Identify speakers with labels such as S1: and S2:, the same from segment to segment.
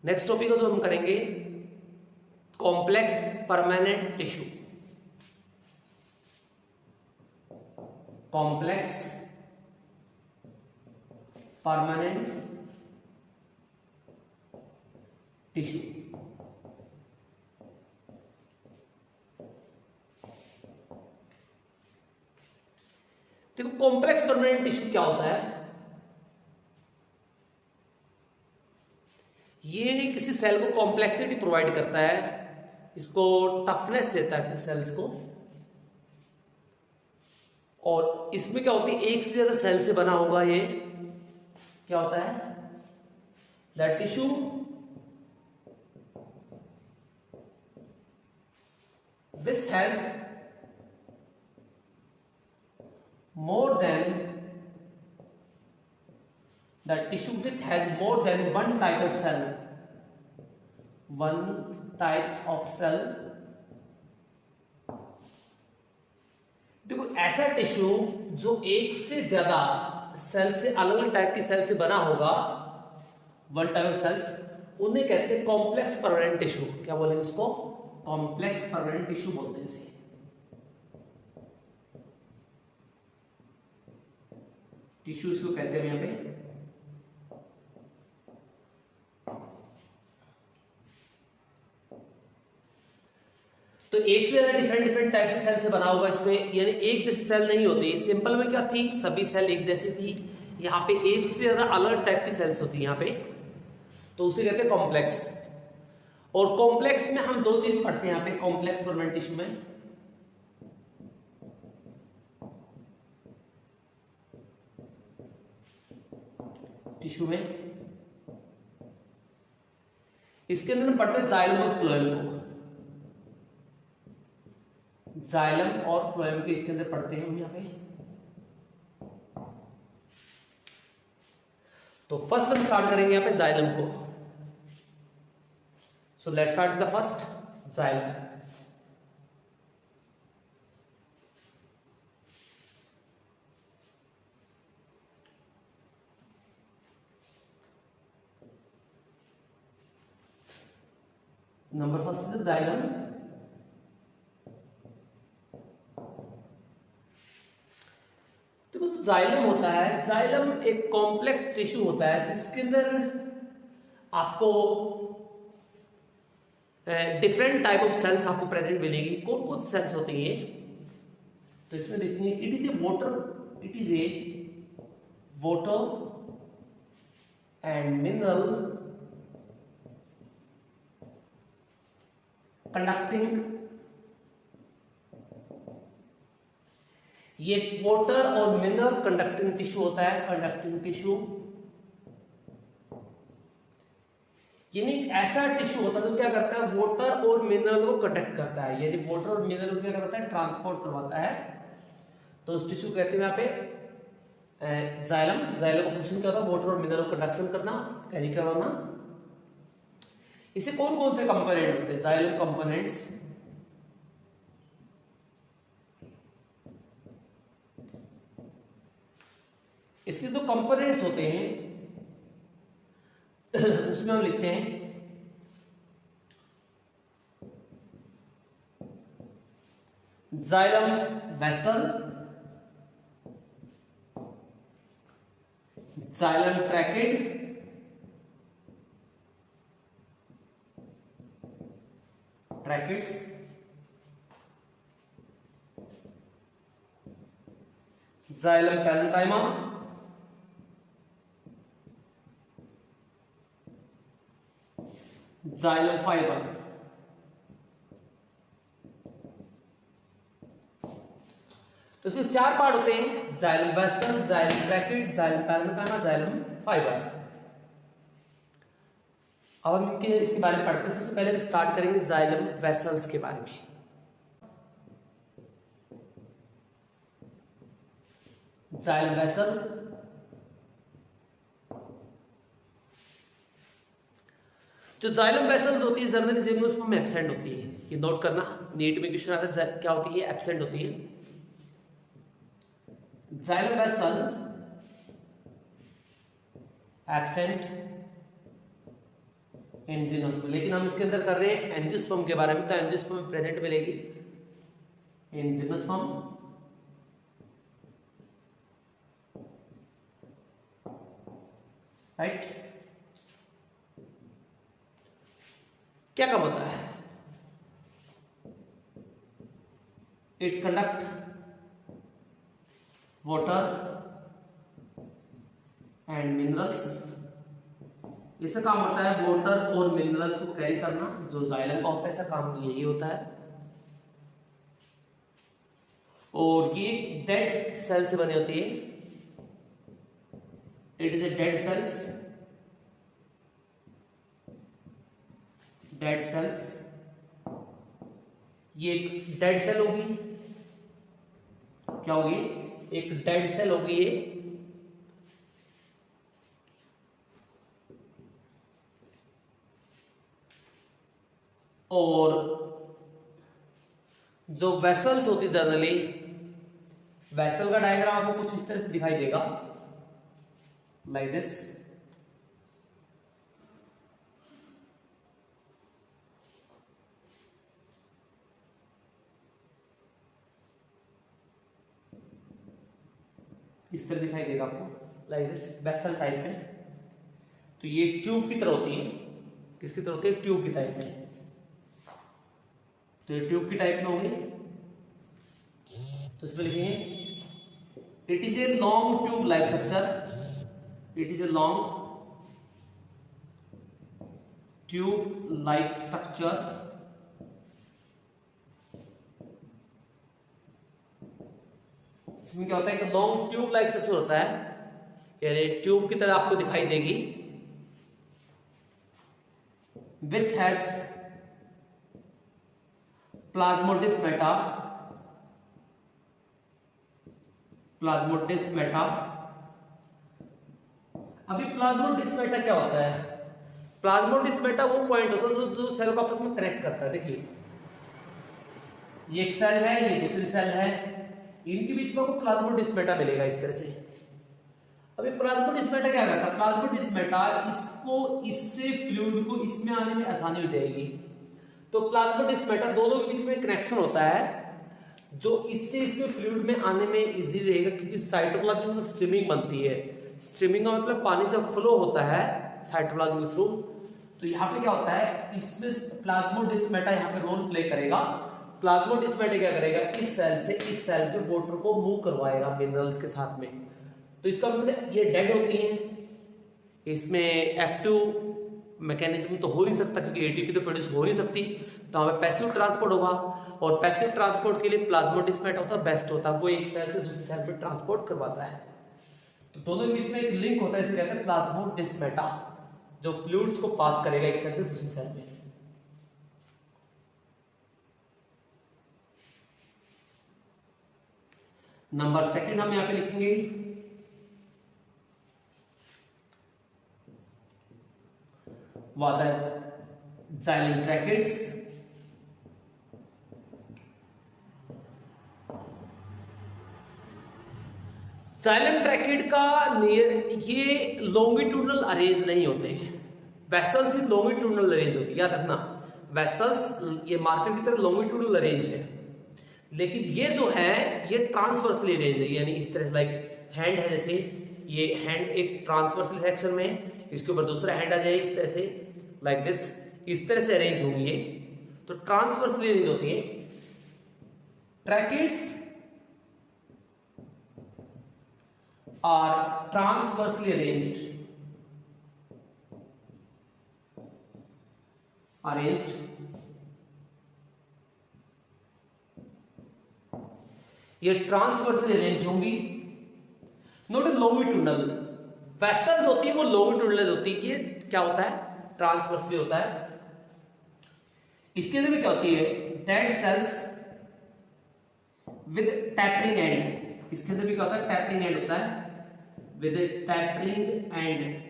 S1: Next topic जो हम करेंगे complex permanent tissue. Complex permanent tissue. देखो कॉम्प्लेक्स परमानेंट टिश्यू क्या होता है, ये किसी सेल को कॉम्प्लेक्सिटी प्रोवाइड करता है, इसको टफनेस देता है किसी सेल्स को, और इसमें क्या होती है एक से ज्यादा सेल से बना होगा। ये क्या होता है, that tissue which has more than one type of cell, one types of cell। देखो ऐसा टिश्यू जो एक से ज्यादा सेल से, अलग अलग टाइप की सेल से बना होगा, वन टाइप ऑफ सेल्स, उन्हें कहते हैं कॉम्प्लेक्स परमानेंट टिश्यू। क्या बोलेंगे उसको, कॉम्प्लेक्स परमानेंट टिश्यू बोलते हैं इसे। टिश्यू इसको कहते हैं यहां पे। तो एक से ज्यादा डिफरेंट टाइप से सेल से बना होगा इसमें, यानी एक जैसी सेल नहीं होती। सिंपल में क्या थी, सभी सेल एक जैसी थी, यहाँ पे एक से ज्यादा अलग टाइप की सेल्स होती है यहाँ पे, तो उसे कहते हैं कॉम्प्लेक्स। और कॉम्प्लेक्स में हम दो चीज पढ़ते हैं यहाँ पे कॉम्प्लेक्स परमानेंट टिश्यू में। टिश्यू में इसके अंदर हम पढ़ते हैं जाइलम और फ्लोएम को। जाइलम और फ्लोएम के इसके अंदर पढ़ते हैं हम यहाँ पे। तो फर्स्ट हम स्टार्ट करेंगे यहाँ पे जाइलम को। So let's start the first xylem. Number first is xylem. देखो तो जाइलम होता है, जाइलम एक कॉम्प्लेक्स टिश्यू होता है जिसके अंदर आपको डिफरेंट टाइप ऑफ सेल्स आपको प्रेजेंट मिलेगी। कौन कौन सेल्स होती हैं ये, तो इसमें देखिए it is A water and mineral conducting. ये वाटर और मिनरल कंडक्टिंग टिश्यू होता है, कंडक्टिंग टिश्यू। यानी ऐसा टिश्यू होता है जो क्या करता है, वाटर और मिनरल को कंडक्ट करता है, यानी वाटर और मिनरल को क्या करता है, ट्रांसपोर्ट करवाता है। तो उस टिश्यू कहते हैं यहाँ पे जाइलम। जाइलम का फंक्शन क्या होता है, वाटर और मिनरल को कंडक्शन करना, कैरी करवाना। इसे कौन कौन से कंपोनेंट होते हैं, जाइलम कंपोनेंट्स। इसके जो कंपोनेंट्स होते हैं उसमें हम लिखते हैं xylem vessel, xylem ट्रैकेट, tracheids, xylem parenchyma, xylem fibre. तो इसके चार पार्ट होते हैं, xylem vessel, xylem bracket, xylem parenchyma, xylem fibre. अब हम इनके इसके बारे में पढ़ते हैं। सबसे पहले हम स्टार्ट करेंगे जाइलम वेसल्स के बारे में। जाइलम वेसल, जो जाइलम वेसल्स होती है जनरली जिम्नोस्पर्म में एब्सेंट होती है, ये नोट करना, नीट में क्वेश्चन आता है क्या होती है, एब्सेंट होती है। जाइलम वेसल एब्सेंट एंजियोस्पर्म, लेकिन हम इसके अंदर कर रहे हैं एंजियोस्पर्म के बारे में, तो एंजियोस्पर्म प्रेजेंट मिलेगी एंजियोस्पर्म, राइट। क्या काम होता है? It conduct water and minerals, इसका काम होता है वाटर और मिनरल्स को कैरी करना, जो जाइलम का होता है इसका काम यही होता है। और ये डेड सेल से बनी होती है, it is a dead cells, dead cells, ये एक डेड सेल होगी, क्या होगी? एक डेड सेल होगी ये, और जो वेसल्स होती जनरली, वेसल का डायग्राम आपको कुछ इस तरह से दिखाई देगा, लाइक दिस। इस तरह दिखाई देगा आपको, लाइक दिस, वेसल टाइप में। तो ये ट्यूब की तरह होती है, किसकी तरह होती है? ट्यूब की टाइप में। तो ये ट्यूब की टाइप में होगी, तो इसमें लिखेंगे it is a long tube like structure, it is a long tube like structure, इसमें क्या होता है कि लॉन्ग ट्यूब लाइक स्ट्रक्चर होता है, यानी ट्यूब की तरह आपको दिखाई देगी, विच हैज प्लाज्मोडेस्माटा, प्लाज्मोडेस्माटा। अभी प्लाज्मोडेस्माटा क्या होता है? प्लाज्मोडेस्माटा वो पॉइंट होता है जो सेल को आपस में कनेक्ट करता है। देखिए ये एक सेल है, ये दूसरी सेल है, इनके बीच में आपको प्लाज्मोडेस्माटा मिलेगा इस तरह से। अभी प्लाज्मोडेस्माटा क्या करता है? प्लाज्मोडेस्माटा इसको, इससे फ्लूइड को इसमें आने में आसानी हो जाएगी, तो प्लाज्मोडेस्माटा दोनों के बीच में कनेक्शन होता है, जो इससे इसमें फ्लूइड में आने में इजी रहेगा, क्योंकि साइटोप्लाज्म में स्ट्रीमिंग बनती है। स्ट्रीमिंग का मतलब पानी जब फ्लो होता है साइटोप्लाज्म के थ्रू, तो यहाँ पे क्या होता है, इसमें प्लाज्मोडेस्माटा यहाँ पे रोल प्ले करेगा। प्लाज्मोडेस्माटा क्या करेगा? इस सेल से इस सेल पे वाटर को मूव करवाएगा मिनरल्स के साथ में। तो इसका मतलब ये डेड होती हैं, इसमें एक्टिव मैकेनिज्म तो हो नहीं सकता, क्योंकि एटीपी तो प्रोड्यूस हो नहीं सकती, तो हमें पैसिव ट्रांसपोर्ट होगा, और पैसिव ट्रांसपोर्ट के लिए प्लाज्मोडेस्माटा होता है बेस्ट होता है, वो एक सेल से दूसरी सेल पे ट्रांसपोर्ट करवाता है। तो दोनों के बीच में एक लिंक होता है, इसे कहते हैं प्लाज्मोडेस्माटा, जो फ्लूइड्स को पास करेगा एक सेल से दूसरी सेल में। नंबर सेकंड हम यहां पे लिखेंगे what are xylem brackets, xylem bracket का ये लॉन्गिट्यूडनल अरेंज नहीं होते, वेसल्स ही लॉन्गिट्यूडनल अरेंज होती है, याद रखना। वेसल्स ये मार्केट की तरह लॉन्गिट्यूडनल अरेंज है, लेकिन ये जो है ये ट्रांसवर्सली अरेंज है, यानी इस तरह से, लाइक हैंड है, जैसे ये हैंड एक ट्रांसवर्सल सेक्शन में, इसके ऊपर दूसरा हैंड आ जाए इस तरह से, लाइक दिस, इस तरह से अरेंज होंगी ये, तो ट्रांसवर्सली अरेंज होती है। ट्रैकेट्स आर ट्रांसवर्सली अरेंज्ड, ये ट्रांसवर्सली अरेंज होंगी, नॉट ए लॉन्गिट्यूडनल। वेसल होती है वो लॉन्गिट्यूडनल होती है, ये क्या होता है? ट्रांसवर्सली होता है। इसके अंदर भी क्या होती है? Dead cells with tapering and, इसके अंदर भी क्या होता है? टैपरिंग एंड होता है, विद टैपरिंग एंड।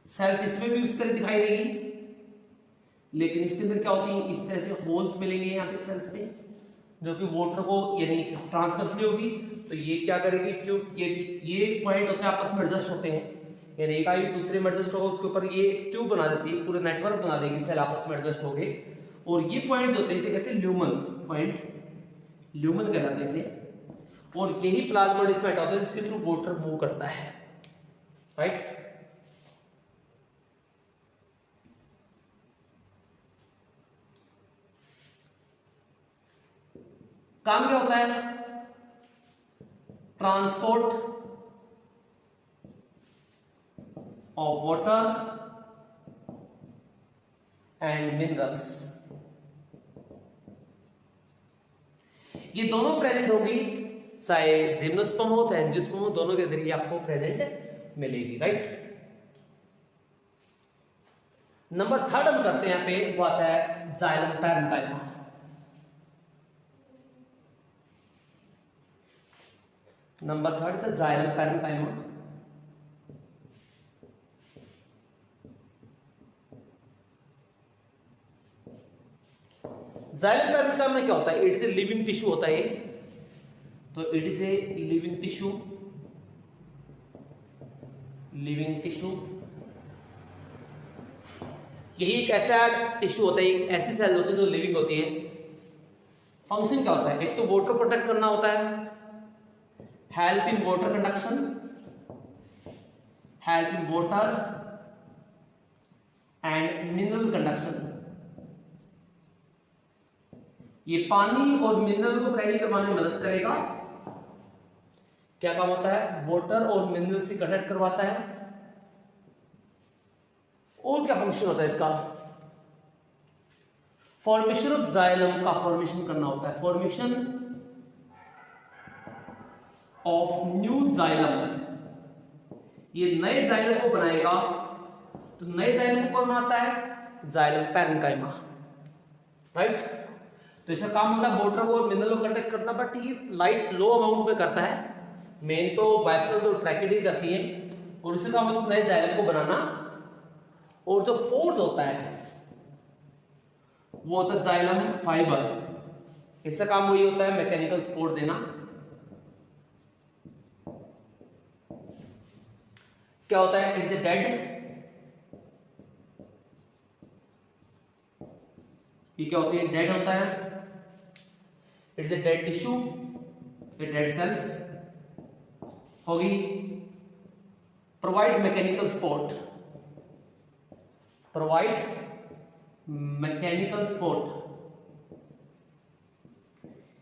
S1: सेल्स इसमें भी उस तरह दिखाई देगी, लेकिन इसके अंदर क्या होती है? इस तरह से होल्स मिलेंगे यहाँ पे सेल्स में, जो कि वाटर को यानी ट्रांसफर होगी। तो ये क्या करेगी? ट्यूब, ये पॉइंट होते हैं आपस में एडजस्ट होते हैं, यानी एक आयु दूसरे में एडजस्ट होगा, उसके ऊपर ये ट्यूब बना देती है, पूरे नेटवर्क बना देगी, सेल आपस में एडजस्ट हो गए। और ये पॉइंट जो होते हैं इसे कहते हैं ल्यूमन पॉइंट, ल्यूमन कहलाते हैं इसे। और यही प्लाज्मा स्मेटा होता है जिसके थ्रू वाटर मूव करता है, राइट। काम क्या होता है? Transport of water and minerals, ये दोनों प्रेजेंट होगी, चाहे जिम्नोस्पर्म हो चाहे एंजियोस्पर्म हो, दोनों के अंदर ये आपको प्रेजेंट मिलेगी, राइट। नंबर 3 हम करते हैं यहाँ पे, वो आता है जाइलम पैरेन्काइमा। नंबर 3 था जाइलम पैरेन्काइमा। जाइलम पैरेन्काइमा में क्या होता है? It is a living tissue होता है, तो it is a living tissue, living tissue. यही एक ऐसा टिश्यू होता है, एक ऐसी सेल होती है जो लिविंग होती है। फंक्शन क्या होता है? एक तो वाटर प्रोटेक्ट करना होता है, help in water conduction, help in water and mineral conduction. ये पानी और मिनरल को कैरी करवाने में मदद करेगा। क्या काम होता है? वाटर और मिनरल से कनेक्ट करवाता है। और क्या फंक्शन होता है इसका? फॉर्मेशन ऑफ जाइलम का फॉर्मेशन करना होता है, फॉर्मेशन ऑफ न्यू जाइलम। ये नए जाइलम को बनाएगा, तो नए जाइलम को कौन बनाता है? Xylem parenchyma, right. तो इसका काम होता है वाटर को और मिनरल को कंडक्ट करना, बट ये लाइट लो अमाउंट में करता है। मेन तो वेसल्स और ब्रैकेट ही करती है, और इसका काम होता है नए जाइलम को बनाना। और जो फोर्थ होता है वो होता है जाइलम फाइबर। इसका काम वही होता है मैकेनिकल सपोर्ट देना। क्या होता है? इट इज डेड, ये क्या होती है? डेड होता है। It is a dead tissue, ये डेड सेल्स होगी। Provide mechanical support, provide mechanical support,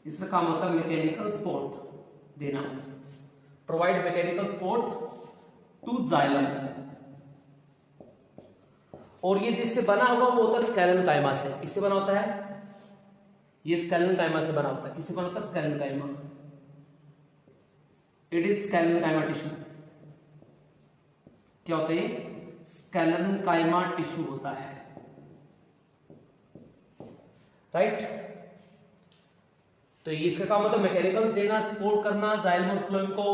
S1: इसका काम होता है मैकेनिकल सपोर्ट देना। Provide mechanical support to xylem. और ये जिससे बना होगा वो होता है स्केलेनकाइमा से। इससे बना होता है, ये स्केलेनकाइमा से बना होता है। किससे बना होता है? Sclerenchyma. It is sclerenchyma tissue. क्या होता है? स्केलेनकाइमा टिश्यू होता है, राइट। तो इसका काम होता है मैकेनिकल देना, सपोर्ट करना जाइलम और फ्लोएम को।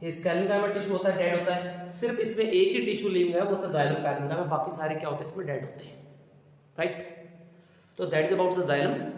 S1: ये स्केलेनकाइमा टिश्यू होता है, डेड होता है। सिर्फ इसमें एक ही टिश्यू लिविंग है, वो होता है जाइलम पैरेन्काइमा। बाकी सारे क्या होते हैं? इसमें डेड होते हैं, राइट। तो that is about the xylem.